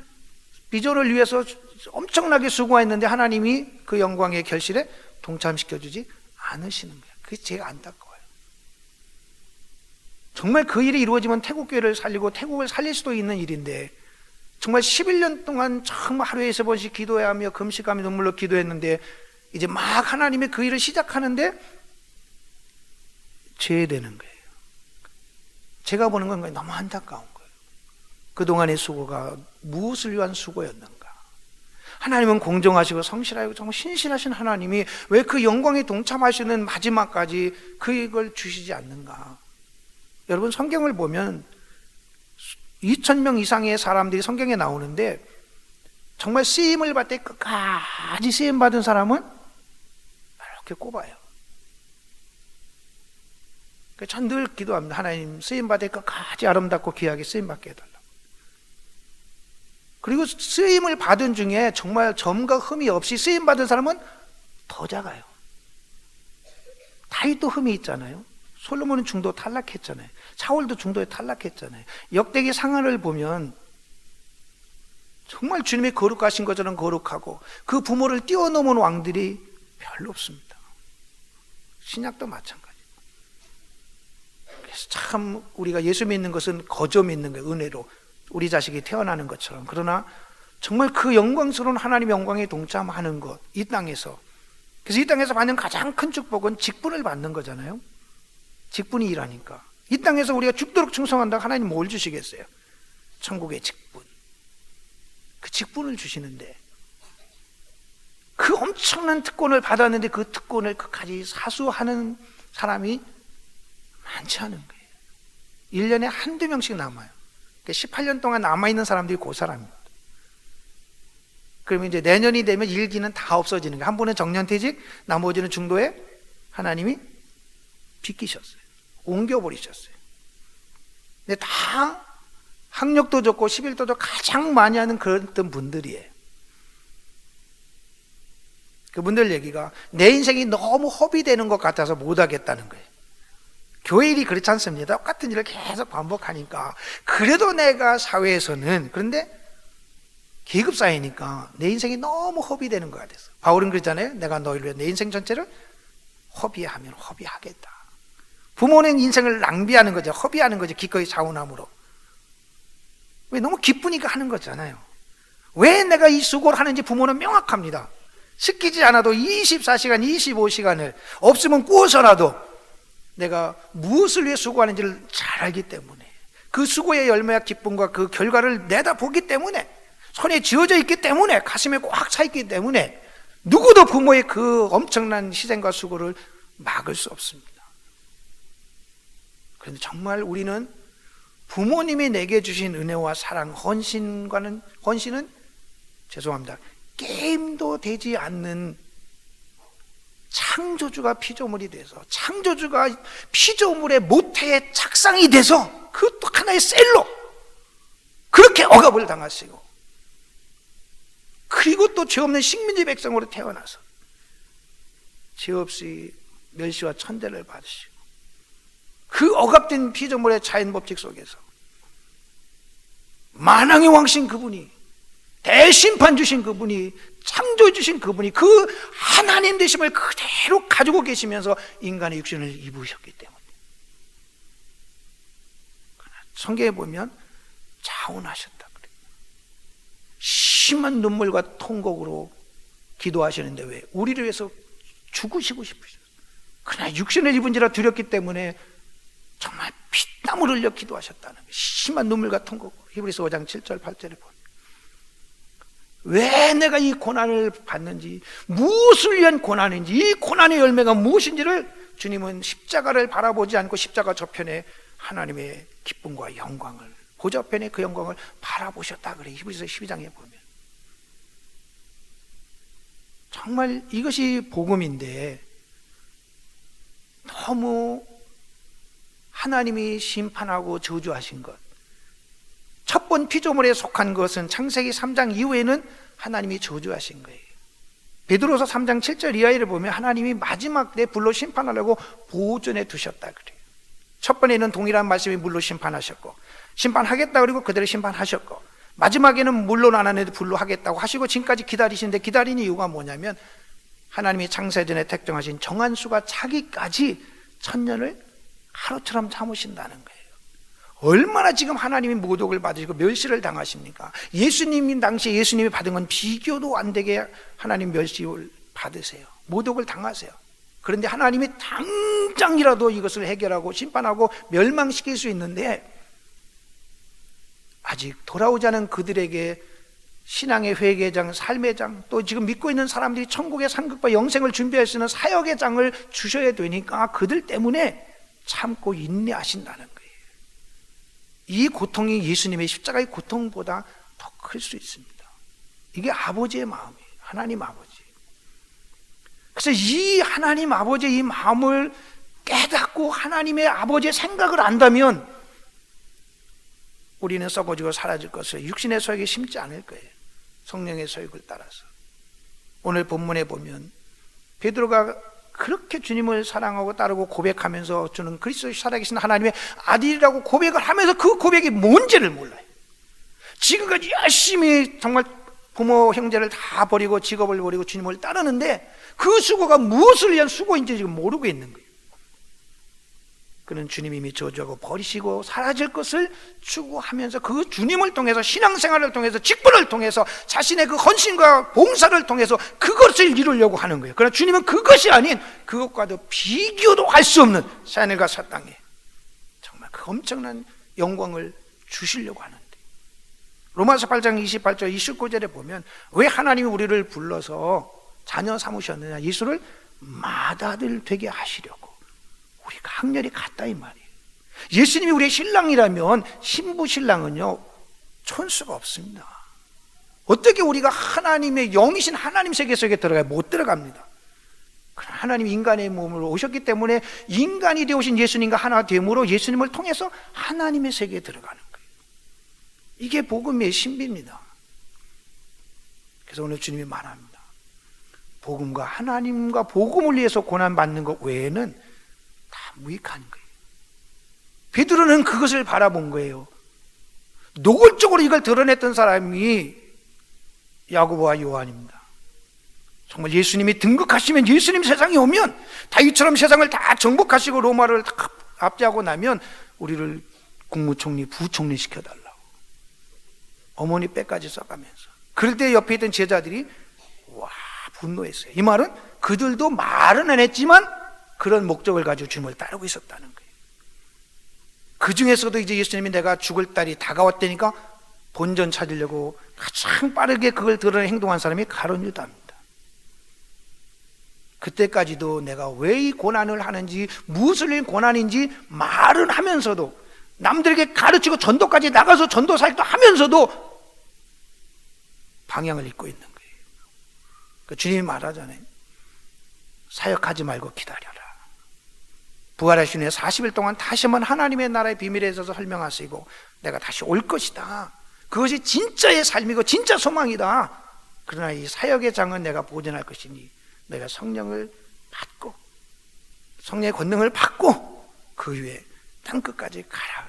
S2: 비전을 위해서 엄청나게 수고했는데 하나님이 그 영광의 결실에 동참시켜주지 않으시는 거예요. 그게 제일 안타까워요. 정말 그 일이 이루어지면 태국교회를 살리고 태국을 살릴 수도 있는 일인데, 정말 11년 동안 정말 하루에 3번씩 기도해야 하며 금식하며 눈물로 기도했는데 이제 막 하나님의 그 일을 시작하는데 제외되는 거예요. 제가 보는 건 너무 안타까운 거예요. 그동안의 수고가 무엇을 위한 수고였는가? 하나님은 공정하시고 성실하고 정말 신실하신 하나님이 왜 그 영광에 동참하시는 마지막까지 그걸 주시지 않는가? 여러분, 성경을 보면 2,000명 이상의 사람들이 성경에 나오는데 정말 쓰임을 받을 때 끝까지 쓰임 받은 사람은 이렇게 꼽아요. 전 늘 기도합니다. 하나님, 쓰임 받을 끝까지 아름답고 귀하게 쓰임 받게 해달라고. 그리고 쓰임을 받은 중에 정말 점과 흠이 없이 쓰임 받은 사람은 더 작아요. 다윗도 흠이 있잖아요. 솔로몬은 중도 탈락했잖아요. 사울도 중도에 탈락했잖아요. 역대기 상하를 보면 정말 주님의 거룩하신 것처럼 거룩하고 그 부모를 뛰어넘은 왕들이 별로 없습니다. 신약도 마찬가지. 그래서 참 우리가 예수 믿는 것은 거저 믿는 거예요. 은혜로 우리 자식이 태어나는 것처럼. 그러나 정말 그 영광스러운 하나님의 영광에 동참하는 것, 이 땅에서. 그래서 이 땅에서 받는 가장 큰 축복은 직분을 받는 거잖아요. 직분이 일하니까. 이 땅에서 우리가 죽도록 충성한다고 하나님 뭘 주시겠어요? 천국의 직분. 그 직분을 주시는데 그 엄청난 특권을 받았는데 그 특권을 끝까지 사수하는 사람이 많지 않은 거예요. 1년에 한두 명씩 남아요. 18년 동안 남아있는 사람들이 그 사람입니다. 그러면 이제 내년이 되면 일기는 다 없어지는 거예요. 한 분은 정년퇴직, 나머지는 중도에 하나님이 비키셨어요. 옮겨버리셨어요. 근데 다 학력도 좋고 11도도 가장 많이 하는 그런 분들이에요. 그분들 얘기가 내 인생이 너무 허비되는 것 같아서 못하겠다는 거예요. 교회 일이 그렇지 않습니다. 똑같은 일을 계속 반복하니까 그래도 내가 사회에서는, 그런데 계급사회니까 내 인생이 너무 허비되는 것 같아서. 바울은 그랬잖아요. 내가 너희를 위해 내 인생 전체를 허비하면 허비하겠다. 부모는 인생을 낭비하는 거죠. 허비하는 거죠. 기꺼이 자원함으로. 왜? 너무 기쁘니까 하는 거잖아요. 왜 내가 이 수고를 하는지 부모는 명확합니다. 시키지 않아도 24시간, 25시간을 없으면 꾸어서라도 내가 무엇을 위해 수고하는지를 잘 알기 때문에, 그 수고의 열매와 기쁨과 그 결과를 내다보기 때문에, 손에 쥐어져 있기 때문에, 가슴에 꽉 차 있기 때문에 누구도 부모의 그 엄청난 희생과 수고를 막을 수 없습니다. 그런데 정말 우리는 부모님이 내게 주신 은혜와 사랑, 헌신은 죄송합니다, 게임도 되지 않는 창조주가 피조물이 돼서, 창조주가 피조물의 모태의 착상이 돼서 그것도 하나의 셀로 그렇게 억압을 당하시고, 그리고 또 죄 없는 식민지 백성으로 태어나서 죄 없이 멸시와 천대를 받으시고, 그 억압된 피조물의 자연법칙 속에서 만왕의 왕신 그분이, 대심판 주신 그분이, 창조해 주신 그분이 그 하나님 되심을 그대로 가지고 계시면서 인간의 육신을 입으셨기 때문에. 성경에 보면 자원하셨다 그래요. 심한 눈물과 통곡으로 기도하시는데 왜? 우리를 위해서 죽으시고 싶으셨어요. 그러나 육신을 입은지라 두렵기 때문에 정말 피땀을 흘려 기도하셨다는 거예요. 심한 눈물과 통곡으로. 히브리서 5장 7절 8절에 보면 왜 내가 이 고난을 받는지, 무엇을 위한 고난인지, 이 고난의 열매가 무엇인지를 주님은 십자가를 바라보지 않고 십자가 저편에 하나님의 기쁨과 영광을, 보좌편에 그 영광을 바라보셨다 그래요. 히브리서 12장에 보면. 정말 이것이 복음인데 너무 하나님이 심판하고 저주하신 것, 첫 번 피조물에 속한 것은 창세기 3장 이후에는 하나님이 저주하신 거예요. 베드로서 3장 7절 이하를 보면 하나님이 마지막 때 불로 심판하려고 보존해 두셨다 그래요. 첫 번에는 동일한 말씀이 물로 심판하셨고, 심판하겠다 그리고 그대로 심판하셨고, 마지막에는 물로 안 하는데 불로 하겠다고 하시고 지금까지 기다리시는데, 기다리는 이유가 뭐냐면 하나님이 창세전에 택정하신 정한 수가 차기까지 천년을 하루처럼 참으신다는 거예요. 얼마나 지금 하나님이 모독을 받으시고 멸시를 당하십니까? 예수님이 당시에 예수님이 받은 건 비교도 안 되게 하나님 멸시를 받으세요. 모독을 당하세요. 그런데 하나님이 당장이라도 이것을 해결하고 심판하고 멸망시킬 수 있는데, 아직 돌아오지 않은 그들에게 신앙의 회개장, 삶의 장, 또 지금 믿고 있는 사람들이 천국의 상급과 영생을 준비할 수 있는 사역의 장을 주셔야 되니까 그들 때문에 참고 인내하신다는 거예요. 이 고통이 예수님의 십자가의 고통보다 더 클 수 있습니다. 이게 아버지의 마음이에요. 하나님 아버지. 그래서 이 하나님 아버지의 이 마음을 깨닫고 하나님의 아버지의 생각을 안다면 우리는 썩어지고 사라질 것을 육신의 소욕에 심지 않을 거예요. 성령의 소욕을 따라서. 오늘 본문에 보면 베드로가 그렇게 주님을 사랑하고 따르고 고백하면서 저는 그리스도의 살아계신 하나님의 아들이라고 고백을 하면서 그 고백이 뭔지를 몰라요. 지금까지 열심히 정말 부모 형제를 다 버리고 직업을 버리고 주님을 따르는데 그 수고가 무엇을 위한 수고인지 지금 모르고 있는 거예요. 그는 주님이 이미 저주하고 버리시고 사라질 것을 추구하면서 그 주님을 통해서 신앙생활을 통해서 직분을 통해서 자신의 그 헌신과 봉사를 통해서 그것을 이루려고 하는 거예요. 그러나 주님은 그것이 아닌 그것과도 비교도 할 수 없는 하늘과 사 땅에 정말 그 엄청난 영광을 주시려고 하는데, 로마서 8장 28절 29절에 보면 왜 하나님이 우리를 불러서 자녀 삼으셨느냐, 예수를 맏아들 되게 하시려고. 우리가 학렬이 같다 이 말이에요. 예수님이 우리의 신랑이라면 신부 신랑은요 촌수가 없습니다. 어떻게 우리가 하나님의 영이신 하나님 세계 속에 들어가요? 못 들어갑니다. 그러나 하나님이 인간의 몸으로 오셨기 때문에 인간이 되오신 예수님과 하나 됨으로 예수님을 통해서 하나님의 세계에 들어가는 거예요. 이게 복음의 신비입니다. 그래서 오늘 주님이 말합니다. 복음과 하나님과 복음을 위해서 고난받는 것 외에는 다 무익한 거예요. 베드로는 그것을 바라본 거예요. 노골적으로 이걸 드러냈던 사람이 야고보와 요한입니다. 정말 예수님이 등극하시면, 예수님 세상에 오면 다윗처럼 세상을 다 정복하시고 로마를 다 압제하고 나면 우리를 국무총리, 부총리 시켜달라고 어머니 뼈까지 써가면서. 그럴 때 옆에 있던 제자들이 와 분노했어요. 이 말은 그들도 말은 안 했지만 그런 목적을 가지고 주님을 따르고 있었다는 거예요. 그 중에서도 이제 예수님이 내가 죽을 날이 다가왔다니까 본전 찾으려고 가장 빠르게 그걸 드러내 행동한 사람이 가룟 유다입니다. 그때까지도 내가 왜 이 고난을 하는지, 무엇을 위한 고난인지 말은 하면서도, 남들에게 가르치고 전도까지 나가서 전도 사역도 하면서도 방향을 잃고 있는 거예요. 주님이 말하잖아요. 사역하지 말고 기다려라. 부활하신 후에 40일 동안 다시 한번 하나님의 나라의 비밀에 있어서 설명하시고 내가 다시 올 것이다. 그것이 진짜의 삶이고 진짜 소망이다. 그러나 이 사역의 장은 내가 보존할 것이니 내가 성령을 받고 성령의 권능을 받고 그 위에 땅끝까지 가라.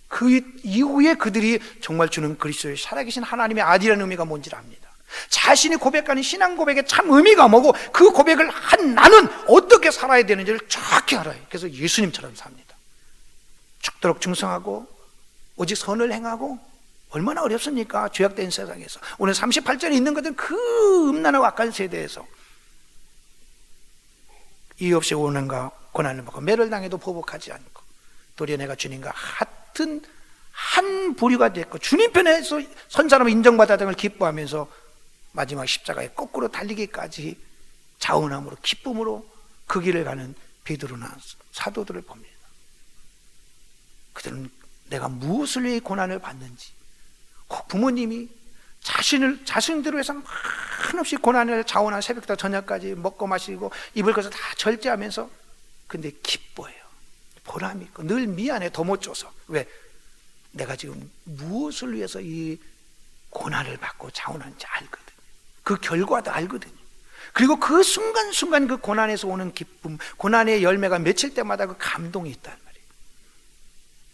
S2: 그 이후에 그들이 정말 주는 그리스도의 살아계신 하나님의 아들이라는 의미가 뭔지를 압니다. 자신이 고백하는 신앙 고백의 참 의미가 뭐고 그 고백을 한 나는 어떻게 살아야 되는지를 정확히 알아요. 그래서 예수님처럼 삽니다. 죽도록 충성하고 오직 선을 행하고. 얼마나 어렵습니까? 죄악된 세상에서. 오늘 38절에 있는 것은 그 음란하고 악한 세대에서 이유 없이 오는가 고난을 받고 매를 당해도 보복하지 않고 도리어 내가 주님과 같은 한 부류가 됐고 주님 편에서 선 사람을 인정받았다는 걸 기뻐하면서 마지막 십자가에 거꾸로 달리기까지 자원함으로 기쁨으로 그 길을 가는 베드로나 사도들을 봅니다. 그들은 내가 무엇을 위해 고난을 받는지, 부모님이 자신대로 해서 한없이 고난을 자원한 새벽부터 저녁까지 먹고 마시고 입을 것을 다 절제하면서 근데 기뻐해요. 보람 있고 늘 미안해. 더 못 줘서. 왜? 내가 지금 무엇을 위해서 이 고난을 받고 자원하는지 알거든요. 그 결과도 알거든요. 그리고 그 순간순간 그 고난에서 오는 기쁨, 고난의 열매가 맺힐 때마다 그 감동이 있단 말이에요.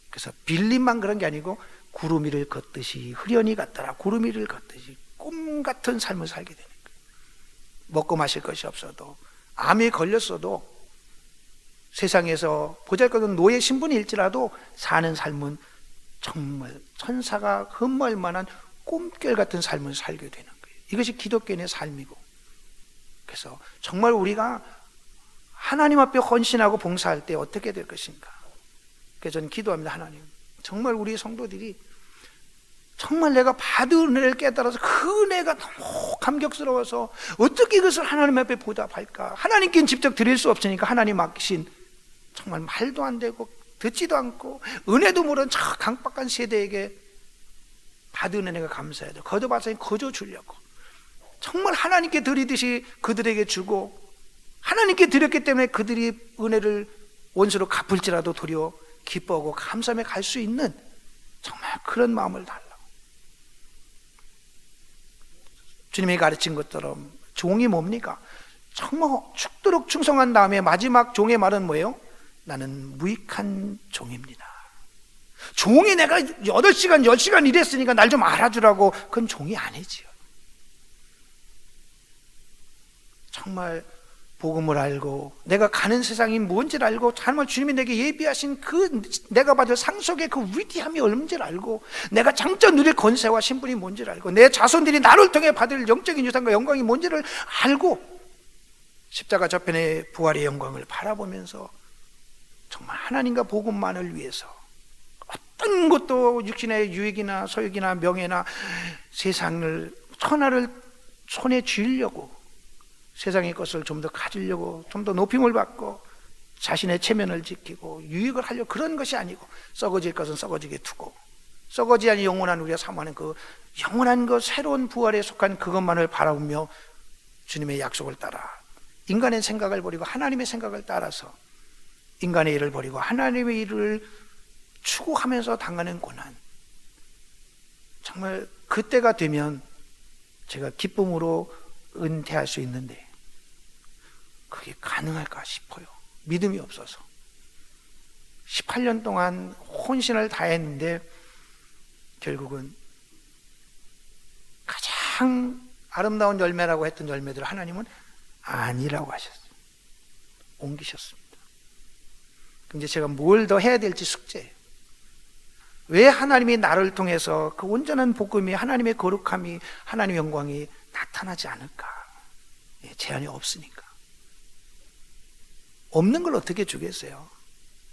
S2: 그래서 빌림만 그런 게 아니고 구름 위를 걷듯이 흐련히 갔더라. 구름 위를 걷듯이 꿈 같은 삶을 살게 되는 거예요. 먹고 마실 것이 없어도, 암에 걸렸어도, 세상에서 보잘것없는 노예 신분일지라도 사는 삶은 정말 천사가 흠모할 만한 꿈결 같은 삶을 살게 되는 거예요. 이것이 기독교인의 삶이고 그래서 정말 우리가 하나님 앞에 헌신하고 봉사할 때 어떻게 될 것인가. 그래서 저는 기도합니다. 하나님, 정말 우리 성도들이 정말 내가 받은 은혜를 깨달아서 그 은혜가 너무 감격스러워서 어떻게 이것을 하나님 앞에 보답할까. 하나님께는 직접 드릴 수 없으니까 하나님 맡기신 정말 말도 안 되고 듣지도 않고 은혜도 모르는 저 강박한 세대에게 받은 은혜가 감사해야 돼. 거둬봐서 거저 주려고 정말 하나님께 드리듯이 그들에게 주고, 하나님께 드렸기 때문에 그들이 은혜를 원수로 갚을지라도 도리어 기뻐하고 감사함에 갈 수 있는 정말 그런 마음을 달라고. 주님이 가르친 것처럼 종이 뭡니까? 정말 죽도록 충성한 다음에 마지막 종의 말은 뭐예요? 나는 무익한 종입니다. 종이 내가 8시간 10시간 일했으니까 날 좀 알아주라고, 그건 종이 아니지요. 정말 복음을 알고 내가 가는 세상이 뭔지를 알고 정말 주님이 내게 예비하신 그 내가 받을 상 속의 그 위대함이 얼마인지를 알고 내가 장점 누릴 권세와 신분이 뭔지를 알고 내 자손들이 나를 통해 받을 영적인 유산과 영광이 뭔지를 알고 십자가 저편의 부활의 영광을 바라보면서 정말 하나님과 복음만을 위해서 어떤 것도 육신의 유익이나 소유이나 명예나 세상을 천하를 손에 쥐려고 세상의 것을 좀 더 가지려고 좀 더 높임을 받고 자신의 체면을 지키고 유익을 하려고 그런 것이 아니고 썩어질 것은 썩어지게 두고 썩어지 아니 영원한 우리가 사모하는 그 영원한 그 새로운 부활에 속한 그것만을 바라보며 주님의 약속을 따라 인간의 생각을 버리고 하나님의 생각을 따라서 인간의 일을 버리고 하나님의 일을 추구하면서 당하는 고난, 정말 그때가 되면 제가 기쁨으로 은퇴할 수 있는데 그게 가능할까 싶어요. 믿음이 없어서 18년 동안 혼신을 다했는데 결국은 가장 아름다운 열매라고 했던 열매들 하나님은 아니라고 하셨어요. 옮기셨습니다. 근데 제가 뭘 더 해야 될지 숙제예요. 왜 하나님이 나를 통해서 그 온전한 복음이 하나님의 거룩함이 하나님의 영광이 나타나지 않을까? 제한이 없으니까. 없는 걸 어떻게 주겠어요?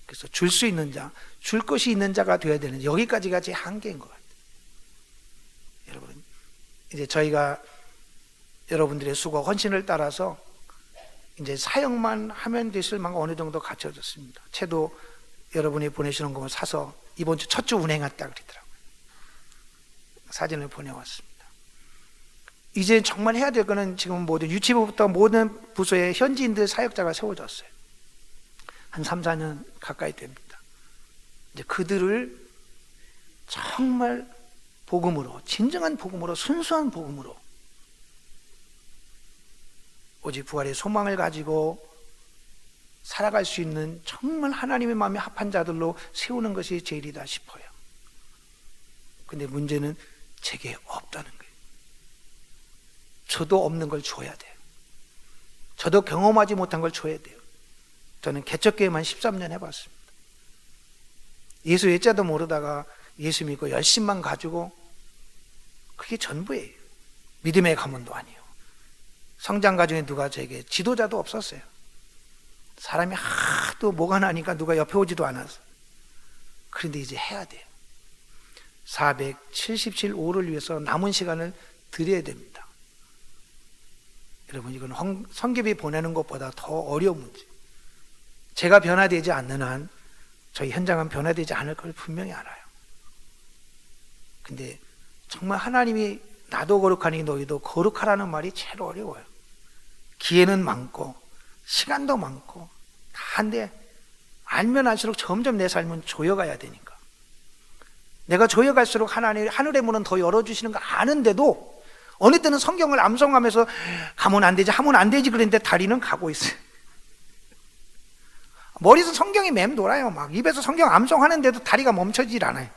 S2: 그래서 줄 수 있는 자, 줄 것이 있는 자가 되어야 되는, 여기까지가 제 한계인 것 같아요. 여러분, 이제 저희가 여러분들의 수고 헌신을 따라서 이제 사역만 하면 되실 만큼 어느 정도 갖춰졌습니다. 채도 여러분이 보내시는 거 사서 이번 주 첫 주 운행했다 그러더라고요. 사진을 보내왔습니다. 이제 정말 해야 될 거는 지금 모든 유치부부터 모든 부서에 현지인들 사역자가 세워졌어요. 한 3, 4년 가까이 됩니다. 이제 그들을 정말 복음으로, 진정한 복음으로, 순수한 복음으로 오직 부활의 소망을 가지고 살아갈 수 있는 정말 하나님의 마음에 합한 자들로 세우는 것이 제일이다 싶어요. 근데 문제는 제게 없다는 거예요. 저도 없는 걸 줘야 돼요. 저도 경험하지 못한 걸 줘야 돼요. 저는 개척교회만 13년 해봤습니다. 예수 예자도 모르다가 예수 믿고 열심만 가지고 그게 전부예요. 믿음의 가문도 아니에요. 성장 과정에 누가 저에게 지도자도 없었어요. 사람이 하도 뭐가 나니까 누가 옆에 오지도 않아서. 그런데 이제 해야 돼요. 477호를 위해서 남은 시간을 드려야 됩니다. 여러분, 이건 성경이 보내는 것보다 더 어려운 문제. 제가 변화되지 않는 한 저희 현장은 변화되지 않을 걸 분명히 알아요. 근데 정말 하나님이 나도 거룩하니 너희도 거룩하라는 말이 제일 어려워요. 기회는 많고 시간도 많고 다 한데 알면 알수록 점점 내 삶은 조여가야 되니까. 내가 조여갈수록 하나님 하늘의 문은 더 열어주시는 거 아는데도 어느 때는 성경을 암송하면서 가면 안 되지 하면 안 되지 그랬는데 다리는 가고 있어요. 머리에서 성경이 맴돌아요. 막 입에서 성경 암송하는데도 다리가 멈춰지질 않아요.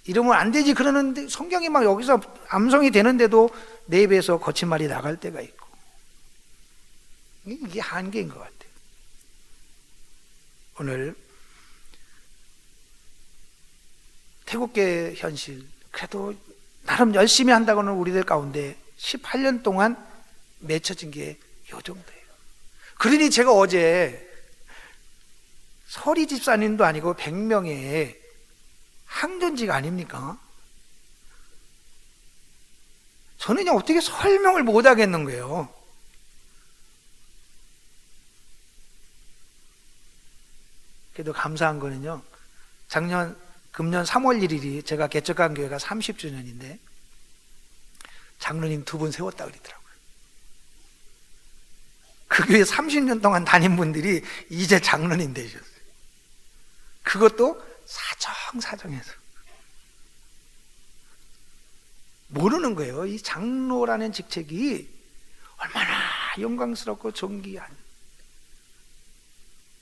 S2: 이러면 안 되지 그러는데 성경이 막 여기서 암송이 되는데도 내 입에서 거친 말이 나갈 때가 있고. 이게 한계인 것 같아요. 오늘 태국계 현실, 그래도 나름 열심히 한다고는 우리들 가운데 18년 동안 맺혀진 게 요 정도예요. 그러니 제가 어제 서리 집사님도 아니고 100명의 항전지가 아닙니까? 저는 어떻게 설명을 못 하겠는 거예요. 그래도 감사한 거는요, 금년 3월 1일이 제가 개척한 교회가 30주년인데 장로님 2분 세웠다 그러더라고요. 그 교회 30년 동안 다닌 분들이 이제 장로님 되셨어요. 그것도 사정사정해서. 모르는 거예요. 이 장로라는 직책이 얼마나 영광스럽고 존귀한.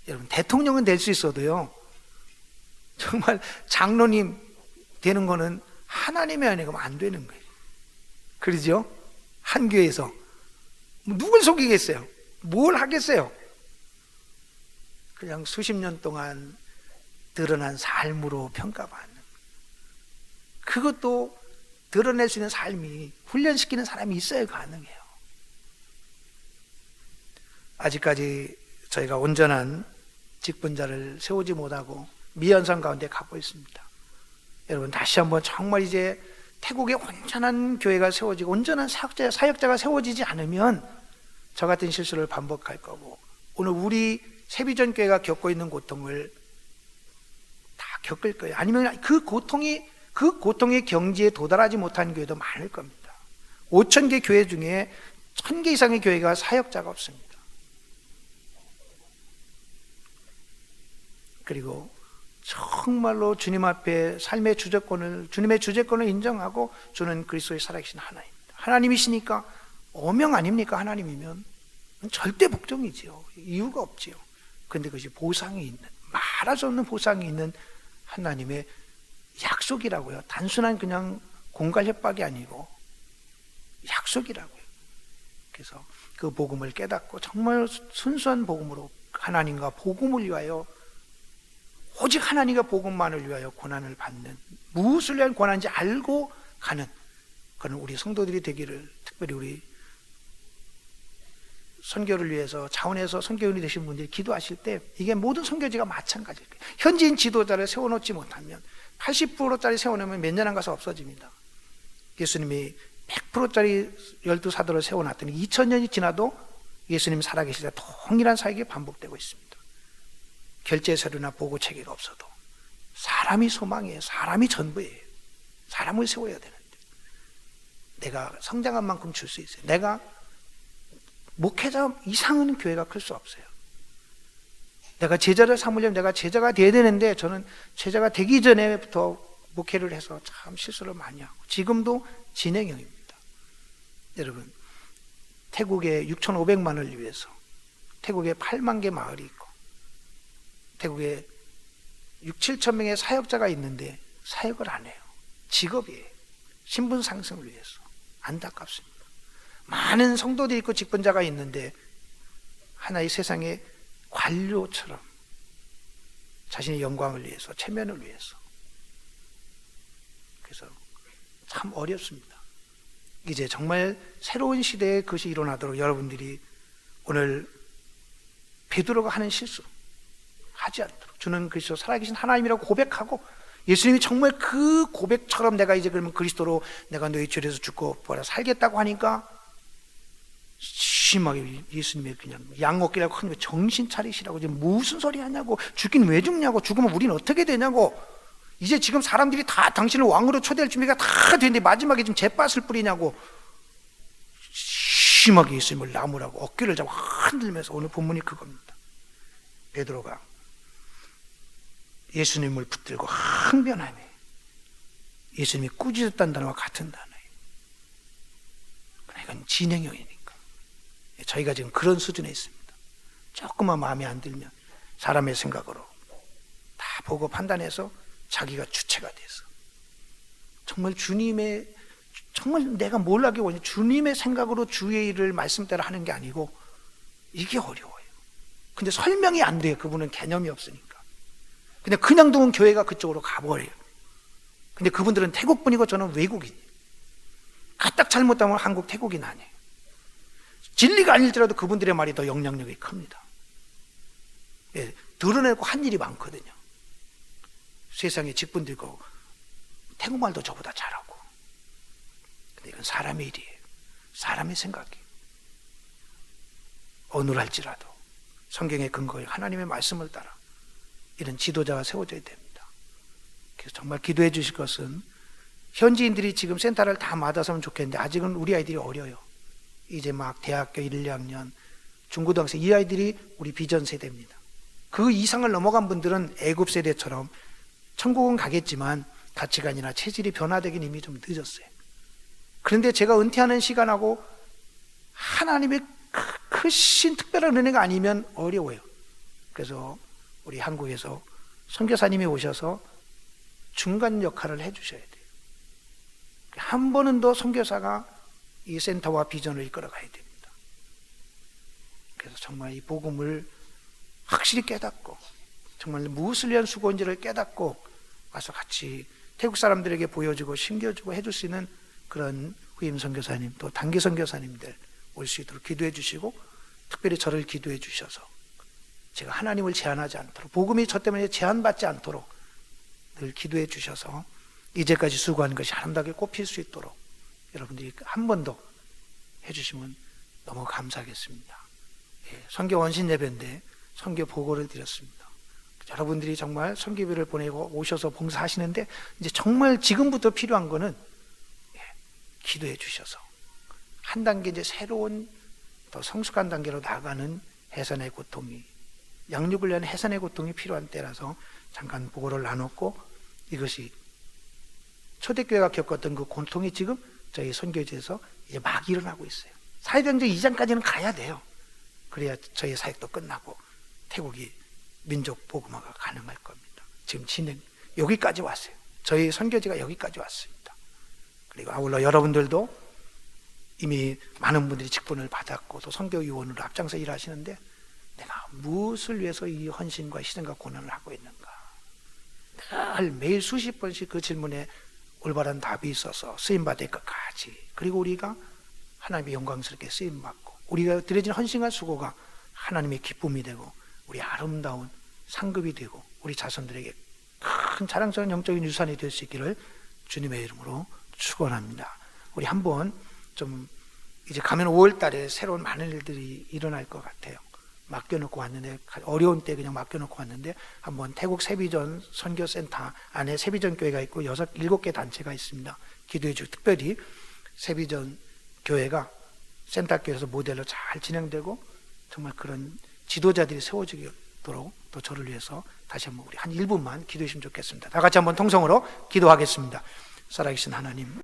S2: 여러분, 대통령은 될 수 있어도요, 정말 장로님 되는 거는 하나님이 아니면 안 되는 거예요. 그러죠? 한 교회에서 누굴 속이겠어요? 뭘 하겠어요? 그냥 수십 년 동안 드러난 삶으로 평가받는, 그것도 드러낼 수 있는 삶이, 훈련시키는 사람이 있어야 가능해요. 아직까지 저희가 온전한 직분자를 세우지 못하고 미연성 가운데 가고 있습니다. 여러분, 다시 한번 정말 이제 태국에 온전한 교회가 세워지고 온전한 사역자가 세워지지 않으면 저 같은 실수를 반복할 거고, 오늘 우리 세비전 교회가 겪고 있는 고통을 다 겪을 거예요. 아니면 그 고통의 경지에 도달하지 못한 교회도 많을 겁니다. 5,000개 교회 중에 1,000개 이상의 교회가 사역자가 없습니다. 그리고 정말로 주님 앞에 삶의 주제권을, 주님의 주제권을 인정하고 주는 그리스도의 살아계신 하나님입니다. 하나님이시니까 어명 아닙니까? 하나님이면 절대 복종이지요. 이유가 없지요. 그런데 그것이 보상이 있는, 말할 수 없는 보상이 있는 하나님의 약속이라고요. 단순한 그냥 공갈 협박이 아니고 약속이라고요. 그래서 그 복음을 깨닫고 정말 순수한 복음으로 하나님과 복음을 위하여, 오직 하나님과 복음만을 위하여 고난을 받는, 무엇을 위한 고난인지 알고 가는 그런 우리 성도들이 되기를, 특별히 우리 선교를 위해서 자원해서 선교인이 되신 분들이 기도하실 때, 이게 모든 선교지가 마찬가지일 거예요. 현지인 지도자를 세워놓지 못하면, 80%짜리 세워놓으면 몇 년 안 가서 없어집니다. 예수님이 100%짜리 12사도를 세워놨더니 2000년이 지나도 예수님 살아계실 때 동일한 사역이 반복되고 있습니다. 결제 서류나 보고 체계가 없어도 사람이 소망이에요. 사람이 전부예요. 사람을 세워야 되는데, 내가 성장한 만큼 줄 수 있어요. 내가 목회자 이상은 교회가 클 수 없어요. 내가 제자를 삼으려면 내가 제자가 돼야 되는데, 저는 제자가 되기 전에부터 목회를 해서 참 실수를 많이 하고 지금도 진행형입니다. 여러분, 태국에 6,500만을 위해서 태국에 8만 개 마을이 있고 태국에 6, 7천 명의 사역자가 있는데 사역을 안 해요. 직업이에요. 신분 상승을 위해서. 안타깝습니다. 많은 성도들이 있고 직분자가 있는데 하나의 세상의 관료처럼 자신의 영광을 위해서, 체면을 위해서. 그래서 참 어렵습니다. 이제 정말 새로운 시대에 그것이 일어나도록 여러분들이 오늘 베드로가 하는 실수 하지 않도록, 주는 그리스도 살아계신 하나님이라고 고백하고, 예수님이 정말 그 고백처럼 내가 이제 그러면 그리스도로 내가 너희 죄에서 죽고 부활하 살겠다고 하니까 심하게 예수님이 그냥 양 먹기라고 하는 거, 정신 차리시라고, 지금 무슨 소리 하냐고, 죽긴 왜 죽냐고, 죽으면 우리는 어떻게 되냐고, 이제 지금 사람들이 다 당신을 왕으로 초대할 준비가 다 됐는데 마지막에 지금 잿밭을 뿌리냐고 심하게 예수님을 나무라고 어깨를 잡고 흔들면서, 오늘 본문이 그겁니다. 베드로가 예수님을 붙들고 항변하며, 예수님이 꾸짖었다는 단어와 같은 단어예요. 이건 진행형이니까. 저희가 지금 그런 수준에 있습니다. 조금만 마음에 안 들면 사람의 생각으로 다 보고 판단해서 자기가 주체가 돼서 정말 주님의, 정말 내가 뭘 하기 원해, 주님의 생각으로 주의 일을 말씀대로 하는 게 아니고, 이게 어려워요. 근데 설명이 안 돼요. 그분은 개념이 없으니까. 그냥 두면 교회가 그쪽으로 가버려요. 근데 그분들은 태국 분이고 저는 외국인이에요. 까딱 잘못하면 한국 태국인 아니에요. 진리가 아닐지라도 그분들의 말이 더 영향력이 큽니다. 예, 드러내고 한 일이 많거든요. 세상에 직분도 있고 태국말도 저보다 잘하고. 근데 이건 사람의 일이에요. 사람의 생각이에요. 어눌할지라도 성경의 근거에 하나님의 말씀을 따라 이런 지도자가 세워져야 됩니다. 그래서 정말 기도해 주실 것은 현지인들이 지금 센터를 다 맡아서면 좋겠는데 아직은 우리 아이들이 어려요. 이제 막 대학교 1, 2학년, 중고등학생 이 아이들이 우리 비전 세대입니다. 그 이상을 넘어간 분들은 애굽 세대처럼 천국은 가겠지만 가치관이나 체질이 변화되긴 이미 좀 늦었어요. 그런데 제가 은퇴하는 시간하고 하나님의 크신 특별한 은혜가 아니면 어려워요. 그래서 우리 한국에서 선교사님이 오셔서 중간 역할을 해주셔야 돼요. 한 번은 더 선교사가 이 센터와 비전을 이끌어가야 됩니다. 그래서 정말 이 복음을 확실히 깨닫고 정말 무엇을 위한 수고인지를 깨닫고 와서 같이 태국 사람들에게 보여주고 심겨주고 해줄 수 있는 그런 후임 선교사님 또 단기 선교사님들 올 수 있도록 기도해 주시고 특별히 저를 기도해 주셔서 제가 하나님을 제한하지 않도록 복음이 저 때문에 제한받지 않도록 늘 기도해 주셔서 이제까지 수고한 것이 아름답게 꼽힐 수 있도록 여러분들이 한 번 더 해주시면 너무 감사하겠습니다. 예, 선교 원신 예배인데 선교 보고를 드렸습니다. 여러분들이 정말 선교비를 보내고 오셔서 봉사하시는데 이제 정말 지금부터 필요한 거는 기도해 주셔서 한 단계 이제 새로운 더 성숙한 단계로 나가는 해산의 고통이 양육을 위한 해산의 고통이 필요한 때라서 잠깐 보고를 나눴고 이것이 초대교회가 겪었던 그 고통이 지금 저희 선교지에서 이제 막 일어나고 있어요. 사회병정 이전까지는 가야 돼요. 그래야 저희 사역도 끝나고 태국이 민족 복음화가 가능할 겁니다. 지금 진행 여기까지 왔어요. 저희 선교지가 여기까지 왔습니다. 그리고 아울러 여러분들도 이미 많은 분들이 직분을 받았고 또 선교위원으로 앞장서 일하시는데 내가 무엇을 위해서 이 헌신과 희생과 고난을 하고 있는가? 늘 매일 수십 번씩 그 질문에 올바른 답이 있어서 쓰임받을 것까지 그리고 우리가 하나님의 영광스럽게 쓰임받고 우리가 드려진 헌신과 수고가 하나님의 기쁨이 되고 우리 아름다운 상급이 되고 우리 자손들에게 큰 자랑스러운 영적인 유산이 될 수 있기를 주님의 이름으로 축원합니다. 우리 한번 좀 이제 가면 5월 달에 새로운 많은 일들이 일어날 것 같아요. 맡겨놓고 왔는데 어려운 때 그냥 맡겨놓고 왔는데 한번 태국 세비전 선교센터 안에 세비전 교회가 있고 7개 단체가 있습니다. 기도해 주고 특별히 세비전 교회가 센터 교회에서 모델로 잘 진행되고 정말 그런 지도자들이 세워지도록 또 저를 위해서 다시 한번 우리 한 1분만 기도해 주시면 좋겠습니다. 다 같이 한번 통성으로 기도하겠습니다. 살아계신 하나님